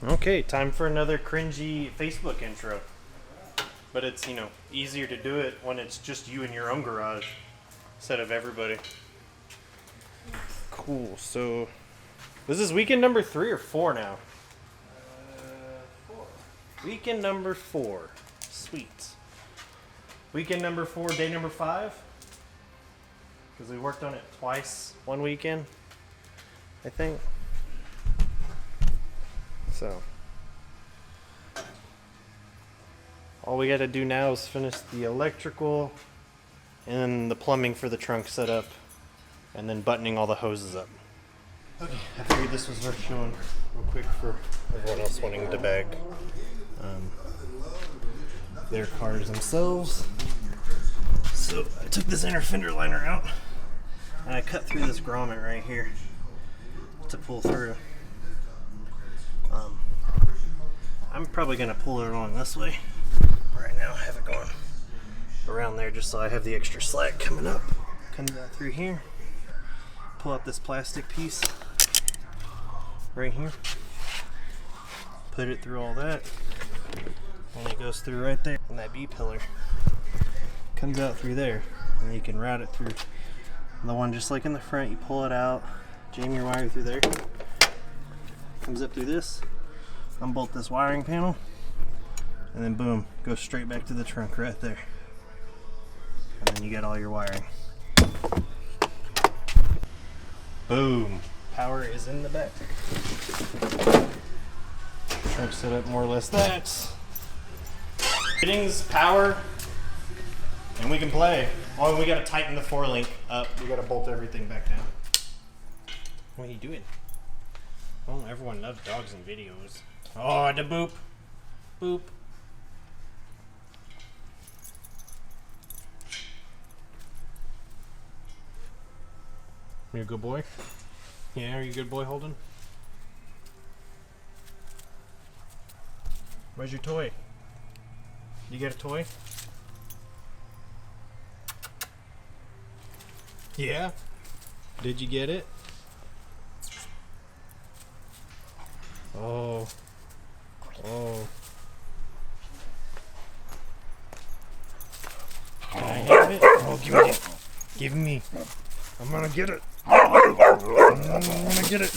Okay, time for another cringy Facebook intro. But it's, easier to do it when it's just you in your own garage instead of everybody. Cool, so this is weekend number 3 or 4 now? 4. Weekend number 4. Sweet. Weekend number 4, day number 5? Because we worked on it twice one weekend, I think. So, all we got to do now is finish the electrical and the plumbing for the trunk setup, and then buttoning all the hoses up. Okay, I figured this was worth showing real quick for everyone else wanting to bag their cars themselves. So I took this inner fender liner out, and I cut through this grommet right here to pull through. I'm probably going to pull it along this way. Right now I have it going around there just so I have the extra slack coming up. Comes out through here. Pull out this plastic piece right here. Put it through all that. And it goes through right there. And that B-pillar comes out through there. And you can route it through the one just like in the front. You pull it out, jam your wire through there. Comes up through this. Unbolt this wiring panel, and then boom, goes straight back to the trunk right there. And then you get all your wiring. Boom. Power is in the back. Trunk set up more or less that. Fittings, power, and we can play. Oh, we gotta tighten the 4-link up. We gotta bolt everything back down. What are you doing? Oh, everyone loves dogs and videos. Oh, the boop. Boop. You a good boy? Yeah, are you a good boy, Holden? Where's your toy? You get a toy? Yeah? Did you get it? Oh. Oh. Can I have it? Oh, give me it. Give me. I'm gonna get it. I'm gonna get it.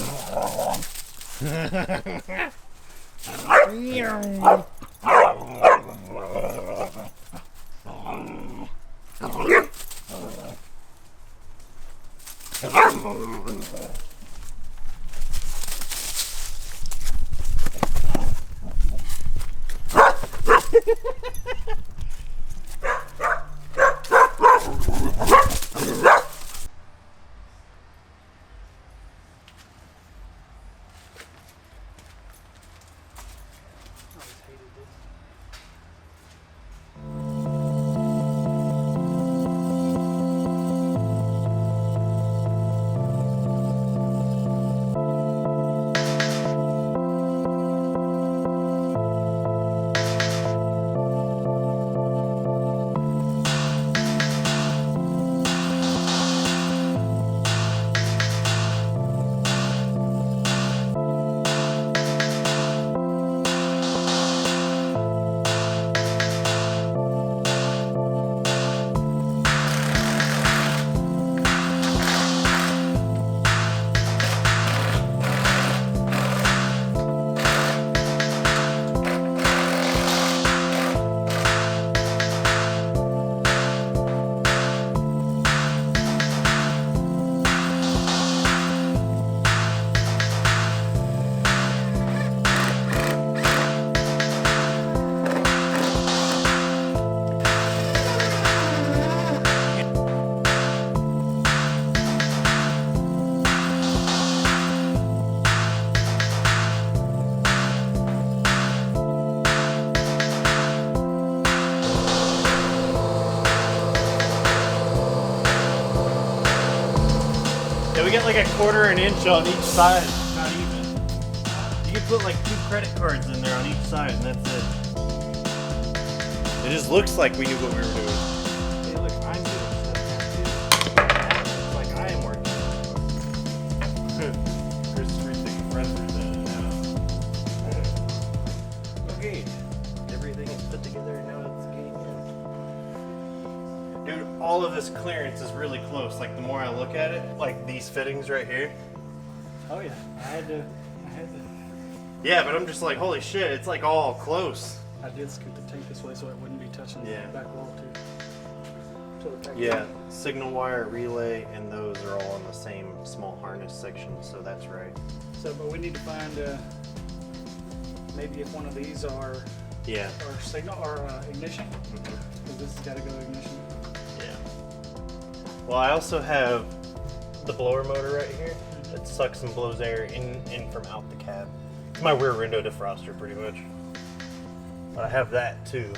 We get like a quarter an inch on each side. Not even. You could put like 2 credit cards in there on each side, and that's it. It just looks like we knew what we were doing. Hey, look, I'm doing stuff now too. It's like I am working. Chris is taking pressers in and out. gauge. Everything is put together and now it's gauge in. Dude, all of this clearance is really close. Like the more I look at it, like these fittings right here. Oh yeah, I had to. Yeah, but I'm just like, holy shit, it's like all close. I did scoot the tank this way so it wouldn't be touching the back wall too. Yeah, signal wire, relay, and those are all in the same small harness section, so that's right. So, but we need to find maybe if one of these are or signal or ignition, because this has got to go ignition. Yeah. Well, I also have the blower motor right here that sucks and blows air in from out the cab. It's my rear window defroster, pretty much. But I have that too.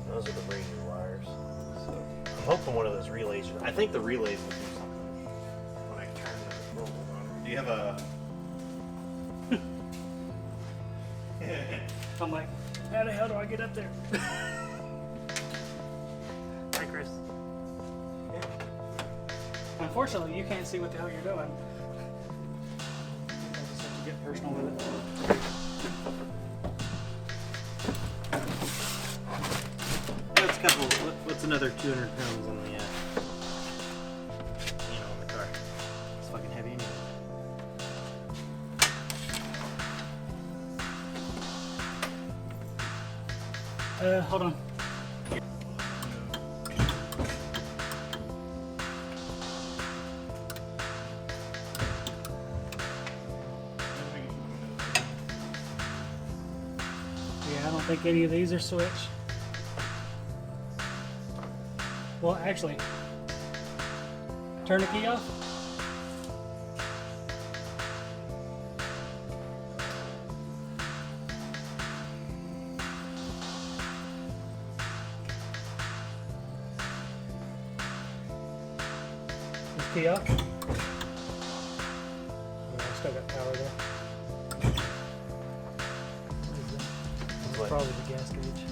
Those are the razor wires. So I'm hoping one of those relays. I think the relays will do something when I turn the roll on. Do you have a? I'm like, how the hell do I get up there? Hi, Chris. Unfortunately, you can't see what the hell you're doing. I just have to get personal with it. That's a couple. What's another 200 pounds on the, on the car? It's fucking heavy anyway. Hold on. Yeah, I don't think any of these are switched. Well, actually, turn the key off. This key off. Yeah, I still got power there. What is that? That's probably the gas gauge.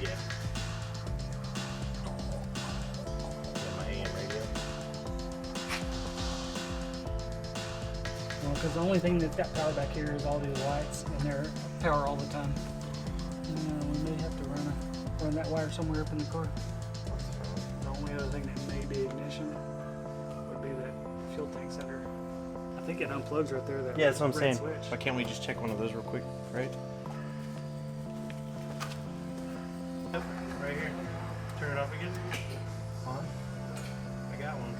Yeah. My AM radio. Well, because the only thing that's got power back here is all these lights, and they're power all the time. We may have to run that wire somewhere up in the car. The only other thing that may be ignition would be that fuel tank center. I think it unplugs right there. That Yeah, that's what I'm saying. switch. Why can't we just check one of those real quick, right? Yep, right here. Turn it off again. On. I got one.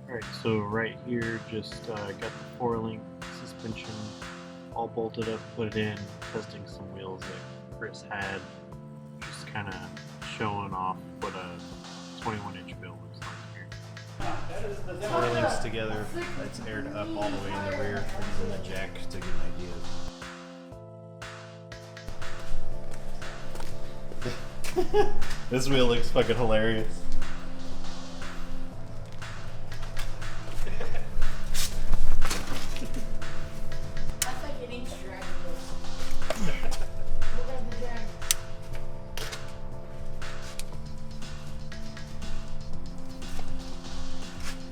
Alright, so right here, just got the 4-link suspension all bolted up, put it in, testing some wheels that Chris had, just kind of showing off what a 21-inch wheel looks like here. 4 links together, it's aired up all the way in the rear, using the jack to get an idea. This wheel looks fucking hilarious.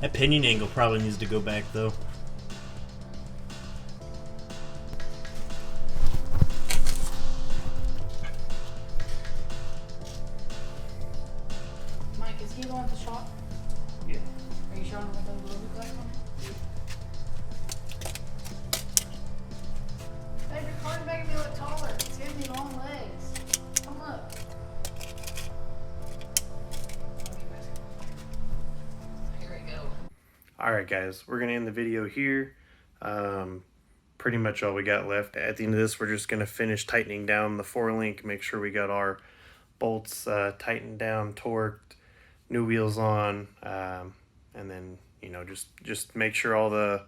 That pinion angle probably needs to go back though. Mike, is he the one at the shop? Yeah. Are you showing him what those look like on it? Babe, your car's making me look taller. It's giving me long legs. Come up. Here we go. Alright guys, we're going to end the video here. Pretty much all we got left. At the end of this, we're just going to finish tightening down the 4-link, make sure we got our bolts tightened down, torqued, new wheels on, and then, you know, just make sure all the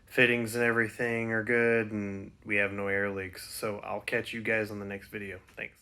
fittings and everything are good and we have no air leaks. So I'll catch you guys on the next video. Thanks.